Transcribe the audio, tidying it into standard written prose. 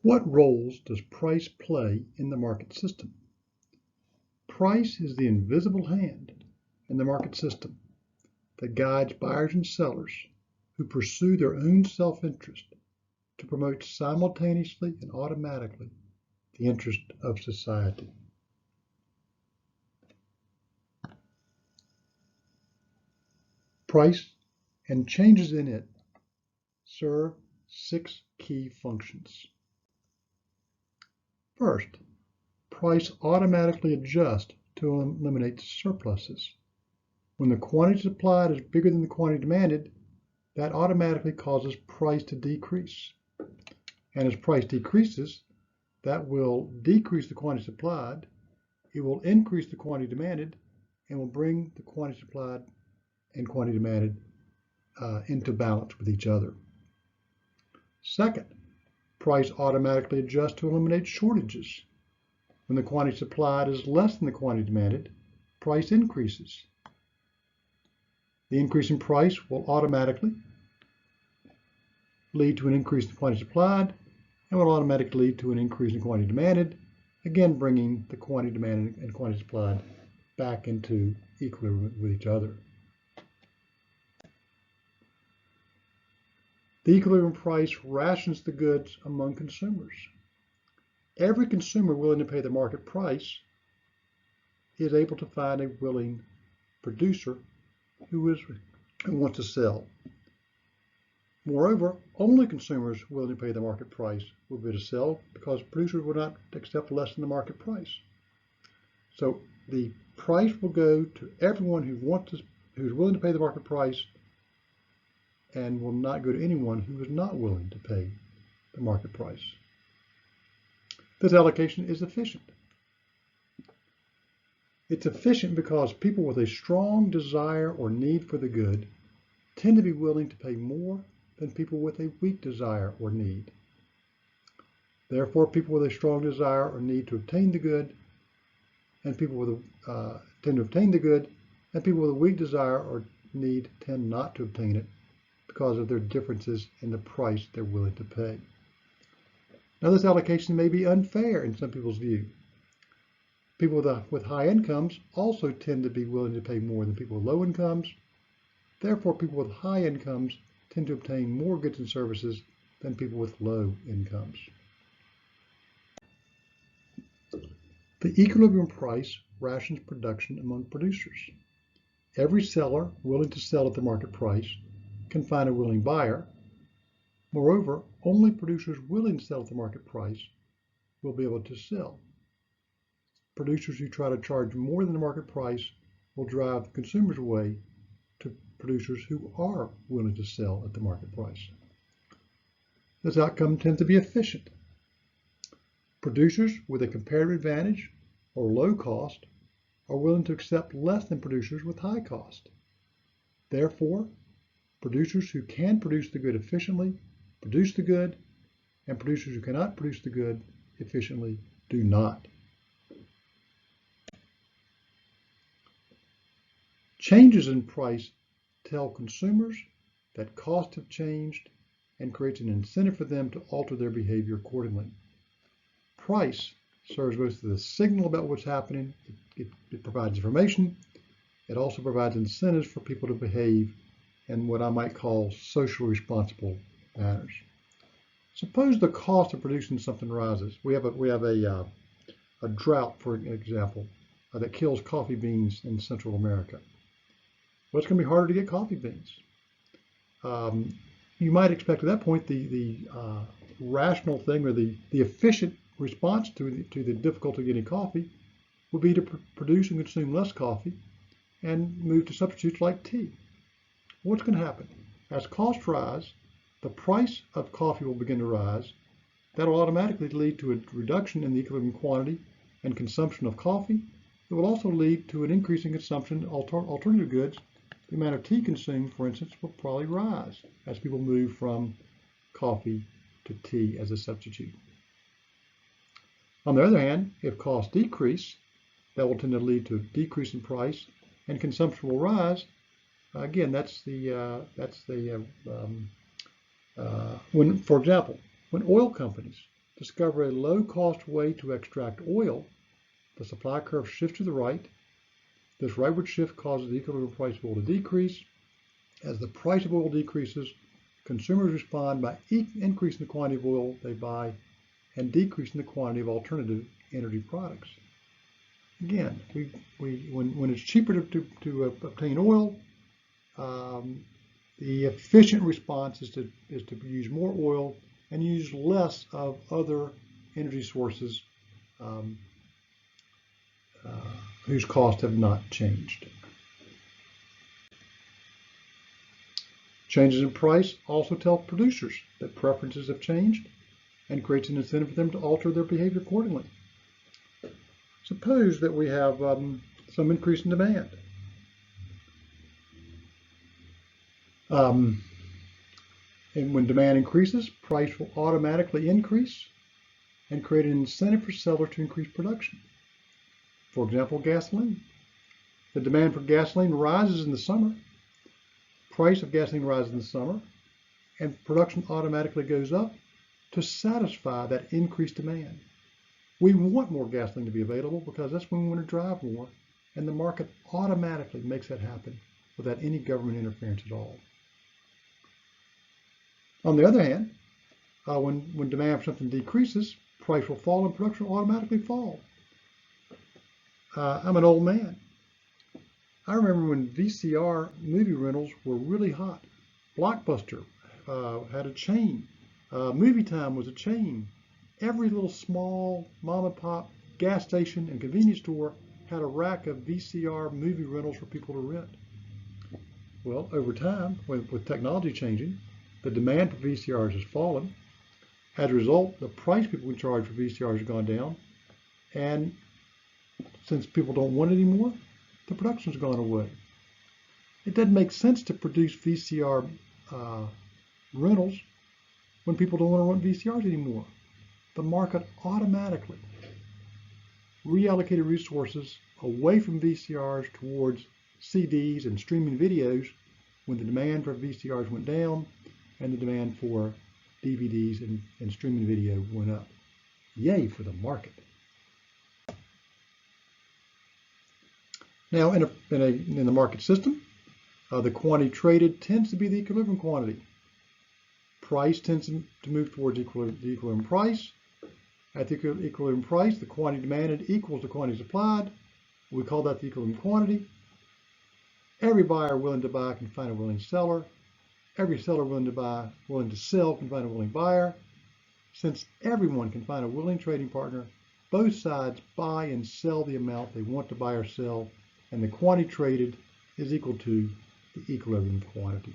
What roles does price play in the market system? Price is the invisible hand in the market system that guides buyers and sellers who pursue their own self-interest to promote simultaneously and automatically the interest of society. Price and changes in it serve 6 key functions. First, price automatically adjusts to eliminate surpluses. When the quantity supplied is bigger than the quantity demanded, that automatically causes price to decrease. And as price decreases, that will decrease the quantity supplied, it will increase the quantity demanded, and will bring the quantity supplied and quantity demanded into balance with each other. Second, price automatically adjusts to eliminate shortages. When the quantity supplied is less than the quantity demanded, price increases. The increase in price will automatically lead to an increase in quantity supplied and will automatically lead to an increase in quantity demanded, again bringing the quantity demanded and quantity supplied back into equilibrium with each other. The equilibrium price rations the goods among consumers. Every consumer willing to pay the market price is able to find a willing producer who wants to sell. Moreover, only consumers willing to pay the market price will be able to sell because producers will not accept less than the market price. So the price will go to everyone who's willing to pay the market price and will not go to anyone who is not willing to pay the market price. This allocation is efficient. It's efficient because people with a strong desire or need for the good tend to be willing to pay more than people with a weak desire or need. Therefore, people with a strong desire or need to obtain the good and people with tend to obtain the good, and people with a weak desire or need tend not to obtain it because of their differences in the price they're willing to pay. Now, this allocation may be unfair in some people's view. People with high incomes also tend to be willing to pay more than people with low incomes. Therefore, people with high incomes tend to obtain more goods and services than people with low incomes. The equilibrium price rations production among producers. Every seller willing to sell at the market price can find a willing buyer. Moreover, only producers willing to sell at the market price will be able to sell. Producers who try to charge more than the market price will drive the consumers away to producers who are willing to sell at the market price. This outcome tends to be efficient. Producers with a comparative advantage or low cost are willing to accept less than producers with high cost. Therefore, producers who can produce the good efficiently produce the good, and producers who cannot produce the good efficiently do not. Changes in price tell consumers that costs have changed and creates an incentive for them to alter their behavior accordingly. Price serves both as a signal about what's happening, it provides information, it also provides incentives for people to behave in what I might call socially responsible manners. Suppose the cost of producing something rises. We have a drought, for example, that kills coffee beans in Central America. Well, it's going to be harder to get coffee beans. You might expect at that point the rational thing or the efficient response to the difficulty of getting coffee would be to produce and consume less coffee and move to substitutes like tea. What's going to happen? As costs rise, the price of coffee will begin to rise. That will automatically lead to a reduction in the equilibrium quantity and consumption of coffee. It will also lead to an increase in consumption of alternative goods. The amount of tea consumed, for instance, will probably rise as people move from coffee to tea as a substitute. On the other hand, if costs decrease, that will tend to lead to a decrease in price and consumption will rise. Again, when, for example, when oil companies discover a low-cost way to extract oil, the supply curve shifts to the right. This rightward shift causes the equilibrium price of oil to decrease. As the price of oil decreases, consumers respond by increasing the quantity of oil they buy and decreasing the quantity of alternative energy products. Again, when it's cheaper to obtain oil, the efficient response is to use more oil and use less of other energy sources whose costs have not changed. Changes in price also tell producers that preferences have changed and creates an incentive for them to alter their behavior accordingly. Suppose that we have some increase in demand. And when demand increases, price will automatically increase and create an incentive for sellers to increase production. For example, gasoline. The demand for gasoline rises in the summer. Price of gasoline rises in the summer, and production automatically goes up to satisfy that increased demand. We want more gasoline to be available because that's when we want to drive more, and the market automatically makes that happen without any government interference at all. On the other hand, when demand for something decreases, price will fall and production will automatically fall. I'm an old man. I remember when VCR movie rentals were really hot. Blockbuster had a chain. Movie Time was a chain. Every little small mom and pop gas station and convenience store had a rack of VCR movie rentals for people to rent. Well, over time, with technology changing, the demand for VCRs has fallen. As a result, the price people can charge for VCRs has gone down. And since people don't want it anymore, the production's gone away. It doesn't make sense to produce VCR rentals when people don't want to rent VCRs anymore. The market automatically reallocated resources away from VCRs towards CDs and streaming videos when the demand for VCRs went down and the demand for DVDs and streaming video went up. Yay for the market. Now, in the market system, the quantity traded tends to be the equilibrium quantity. Price tends to move towards the equilibrium price. At the equilibrium price, the quantity demanded equals the quantity supplied. We call that the equilibrium quantity. Every buyer willing to buy can find a willing seller. Every seller willing to sell can find a willing buyer. Since everyone can find a willing trading partner, both sides buy and sell the amount they want to buy or sell, and the quantity traded is equal to the equilibrium quantity.